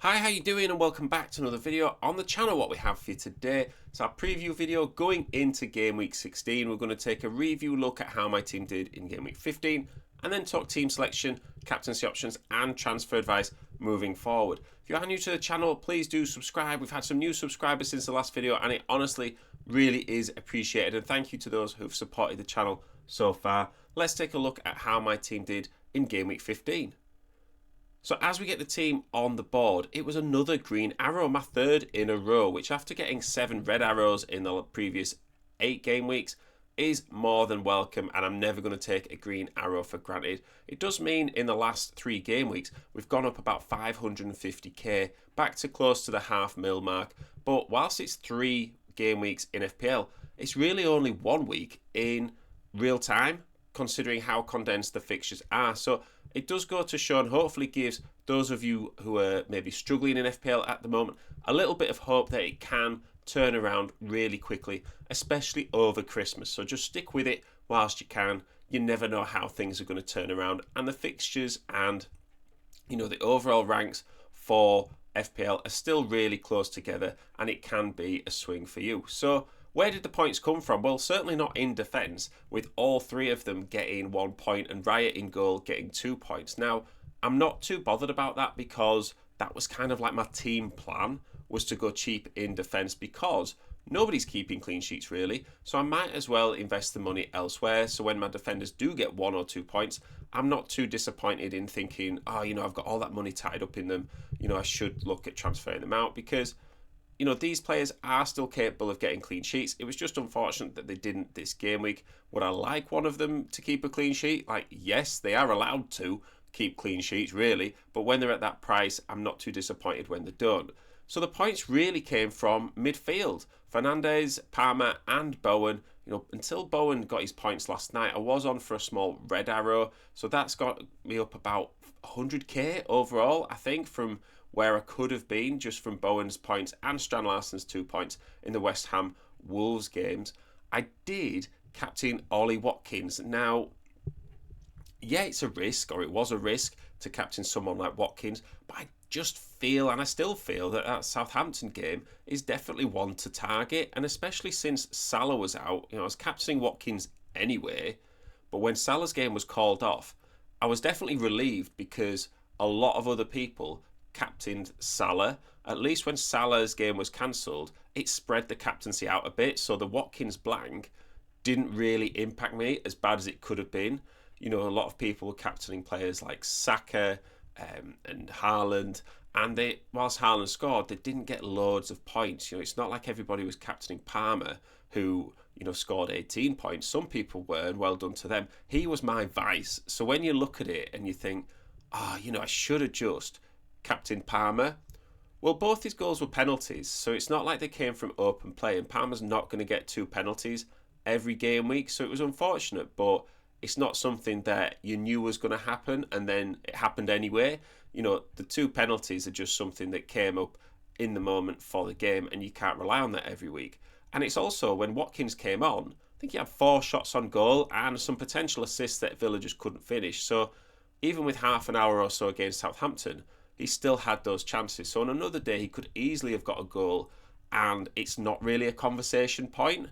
Hi, how you doing? And welcome back to another video on the channel. What we have for you today is our preview video going into Game Week 16. We're going to take a review look at how my team did in Game Week 15 and then talk team selection, captaincy options and transfer advice moving forward. If you are new to the channel, please do subscribe. We've had some new subscribers since the last video and it honestly really is appreciated. And thank you to those who've supported the channel so far. Let's take a look at how my team did in Game Week 15. So as we get the team on the board, it was another green arrow, my third in a row, which after getting 7 red arrows in the previous 8 game weeks is more than welcome, and I'm never going to take a green arrow for granted. It does mean in the last 3 game weeks, we've gone up about 550k, back to close to the $500,000 mark, but whilst it's 3 game weeks in FPL, it's really only 1 week in real time, considering how condensed the fixtures are. So it does go to show and hopefully gives those of you who are maybe struggling in FPL at the moment a little bit of hope that it can turn around really quickly, especially over Christmas. So just stick with it whilst you can. You never know how things are going to turn around, and the fixtures and the overall ranks for FPL are still really close together, and it can be a swing for you. So where did the points come from? Well, certainly not in defence, with all 3 of them getting 1 point and Riot in goal getting 2 points. Now, I'm not too bothered about that because that was kind of like my team plan, was to go cheap in defence because nobody's keeping clean sheets really. So I might as well invest the money elsewhere. So when my defenders do get 1 or 2 points, I'm not too disappointed in thinking, I've got all that money tied up in them. I should look at transferring them out because these players are still capable of getting clean sheets. It was just unfortunate that they didn't this game week. Would I like one of them to keep a clean sheet? Yes, they are allowed to keep clean sheets, really. But when they're at that price, I'm not too disappointed when they're done. So the points really came from midfield. Fernandes, Palmer and Bowen. Until Bowen got his points last night, I was on for a small red arrow. So that's got me up about 100k overall, I think, from where I could have been just from Bowen's points and Strand Larsen's 2 points in the West Ham Wolves games. I did captain Ollie Watkins. Now, yeah, it's a risk, or it was a risk to captain someone like Watkins, but I just feel, and I still feel, that Southampton game is definitely one to target, and especially since Salah was out. I was captaining Watkins anyway, but when Salah's game was called off, I was definitely relieved because a lot of other people captained Salah. At least when Salah's game was cancelled, it spread the captaincy out a bit, so the Watkins blank didn't really impact me as bad as it could have been. A lot of people were captaining players like Saka and Haaland, and whilst Haaland scored, they didn't get loads of points. It's not like everybody was captaining Palmer, who scored 18 points. Some people were, and well done to them. He was my vice. So when you look at it and you think, I should have just captain Palmer. Well, both his goals were penalties, so it's not like they came from open play, and Palmer's not going to get 2 penalties every game week, so it was unfortunate, but it's not something that you knew was going to happen, and then it happened anyway. The 2 penalties are just something that came up in the moment for the game, and you can't rely on that every week. And it's also, when Watkins came on, I think he had 4 shots on goal and some potential assists that Villa just couldn't finish, so even with half an hour or so against Southampton, he still had those chances. So on another day, he could easily have got a goal, and it's not really a conversation point.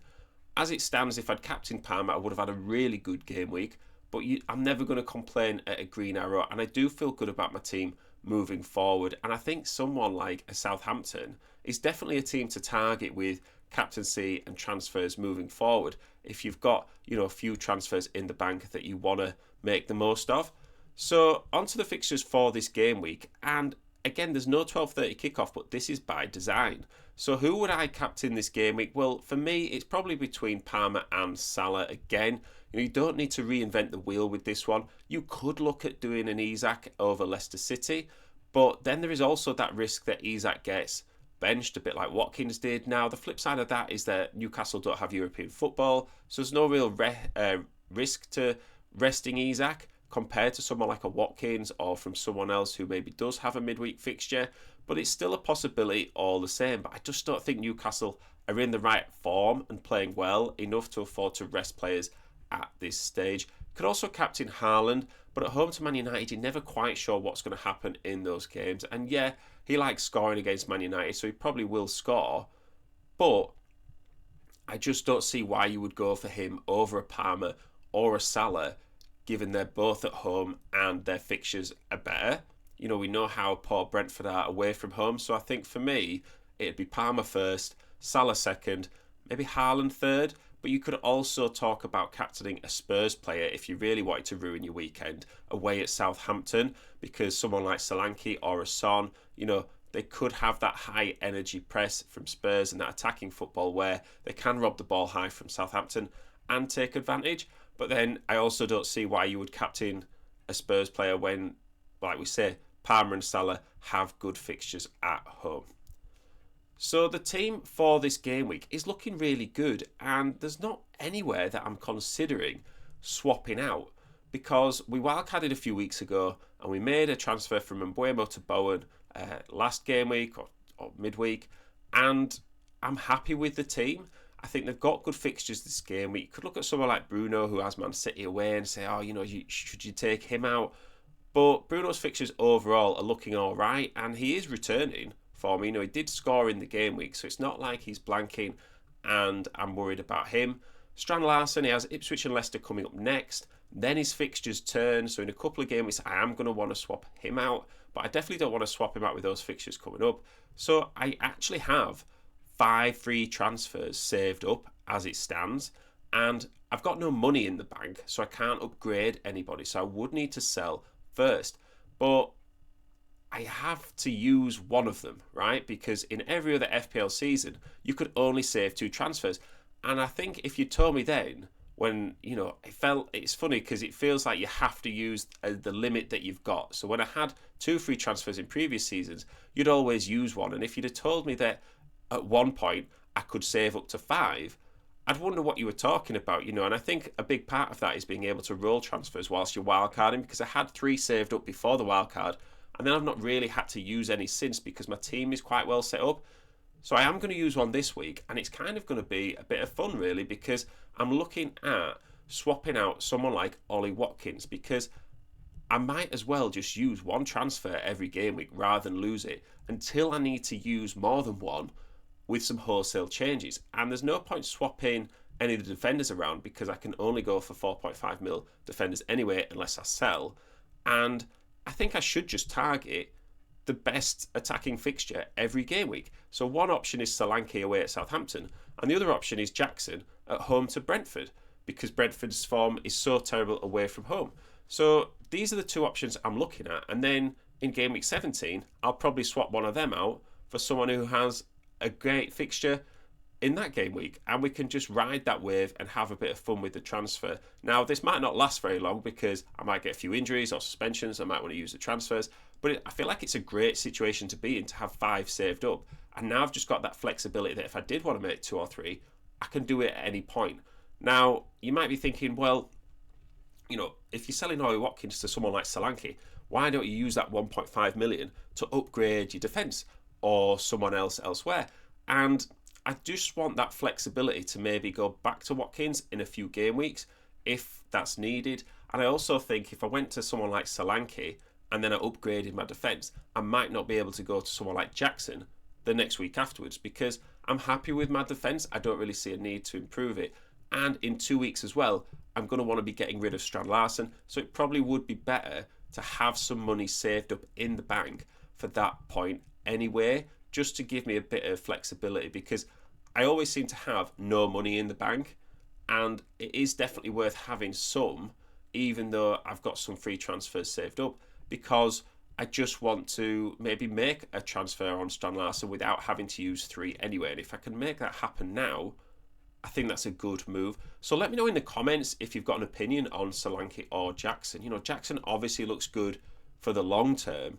As it stands, if I'd captained Palmer, I would have had a really good game week, but I'm never going to complain at a green arrow, and I do feel good about my team moving forward. And I think someone like a Southampton is definitely a team to target with captaincy and transfers moving forward if you've got a few transfers in the bank that you want to make the most of. So onto the fixtures for this game week, and again, there's no 12:30 kickoff, but this is by design. So who would I captain this game week? Well, for me, it's probably between Palmer and Salah again. You don't need to reinvent the wheel with this one. You could look at doing an Isak over Leicester City, but then there is also that risk that Isak gets benched, a bit like Watkins did. Now, the flip side of that is that Newcastle don't have European football, so there's no real risk to resting Isak compared to someone like a Watkins or from someone else who maybe does have a midweek fixture, but it's still a possibility all the same. But I just don't think Newcastle are in the right form and playing well enough to afford to rest players at this stage. Could also captain Haaland, but at home to Man United, you're never quite sure what's going to happen in those games. And yeah, he likes scoring against Man United, so he probably will score, but I just don't see why you would go for him over a Palmer or a Salah, given they're both at home and their fixtures are better. You know, we know how poor Brentford are away from home, so I think for me, it'd be Palmer first, Salah second, maybe Haaland third, but you could also talk about captaining a Spurs player if you really wanted to ruin your weekend away at Southampton, because someone like Solanke or a Son, you know, they could have that high energy press from Spurs and that attacking football where they can rob the ball high from Southampton and take advantage. But then I also don't see why you would captain a Spurs player when, like we say, Palmer and Salah have good fixtures at home. So the team for this game week is looking really good, and there's not anywhere that I'm considering swapping out, because we wildcarded a few weeks ago and we made a transfer from Mbeumo to Bowen last game week or midweek, and I'm happy with the team. I think they've got good fixtures this game week. You could look at someone like Bruno, who has Man City away, and say, oh, you know, should you take him out? But Bruno's fixtures overall are looking all right, and he is returning for me. You know, he did score in the game week, so it's not like he's blanking and I'm worried about him. Strand Larsen, he has Ipswich and Leicester coming up next. Then his fixtures turn, so in a couple of game weeks I am going to want to swap him out, but I definitely don't want to swap him out with those fixtures coming up. So I actually have 5 free transfers saved up as it stands, and I've got no money in the bank, so I can't upgrade anybody, so I would need to sell first. But I have to use one of them, right? Because in every other FPL season, you could only save 2 transfers. And I think if you told me then, when, you know, it's funny because it feels like you have to use the limit that you've got. So when I had 2 free transfers in previous seasons, you'd always use one. And if you'd have told me that at one point I could save up to 5, I'd wonder what you were talking about, you know. And I think a big part of that is being able to roll transfers whilst you're wildcarding, because I had 3 saved up before the wildcard, and then I've not really had to use any since because my team is quite well set up. So I am going to use one this week, and it's kind of going to be a bit of fun really, because I'm looking at swapping out someone like Ollie Watkins, because I might as well just use one transfer every game week rather than lose it until I need to use more than one with some wholesale changes. And there's no point swapping any of the defenders around because I can only go for 4.5 mil defenders anyway unless I sell. And I think I should just target the best attacking fixture every game week. So one option is Solanke away at Southampton, and the other option is Jackson at home to Brentford, because Brentford's form is so terrible away from home. So these are the 2 options I'm looking at, and then in game week 17, I'll probably swap one of them out for someone who has a great fixture in that game week, and we can just ride that wave and have a bit of fun with the transfer. Now, this might not last very long because I might get a few injuries or suspensions. I might want to use the transfers, but I feel like it's a great situation to be in, to have 5 saved up. And now I've just got that flexibility that if I did want to make 2 or 3, I can do it at any point. Now, you might be thinking, well, you know, if you're selling Ollie Watkins to someone like Solanke, why don't you use that 1.5 million to upgrade your defence or someone else elsewhere? And I just want that flexibility to maybe go back to Watkins in a few game weeks if that's needed. And I also think if I went to someone like Solanke and then I upgraded my defence, I might not be able to go to someone like Jackson the next week afterwards, because I'm happy with my defence. I don't really see a need to improve it. And in 2 weeks as well, I'm going to want to be getting rid of Strand Larsen, so it probably would be better to have some money saved up in the bank for that point anyway, just to give me a bit of flexibility, because I always seem to have no money in the bank, and it is definitely worth having some, even though I've got some free transfers saved up, because I just want to maybe make a transfer on Strand Larsen without having to use 3 anyway. And if I can make that happen now, I think that's a good move. So let me know in the comments if you've got an opinion on Solanke or Jackson. You know, Jackson obviously looks good for the long term,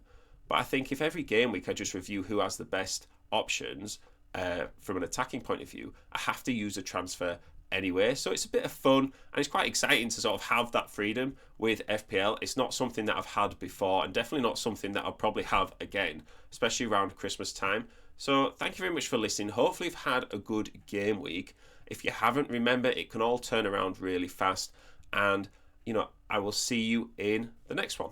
but I think if every game week I just review who has the best options from an attacking point of view, I have to use a transfer anyway. So it's a bit of fun, and it's quite exciting to sort of have that freedom with FPL. It's not something that I've had before, and definitely not something that I'll probably have again, especially around Christmas time. So thank you very much for listening. Hopefully you've had a good game week. If you haven't, remember, it can all turn around really fast, and I will see you in the next one.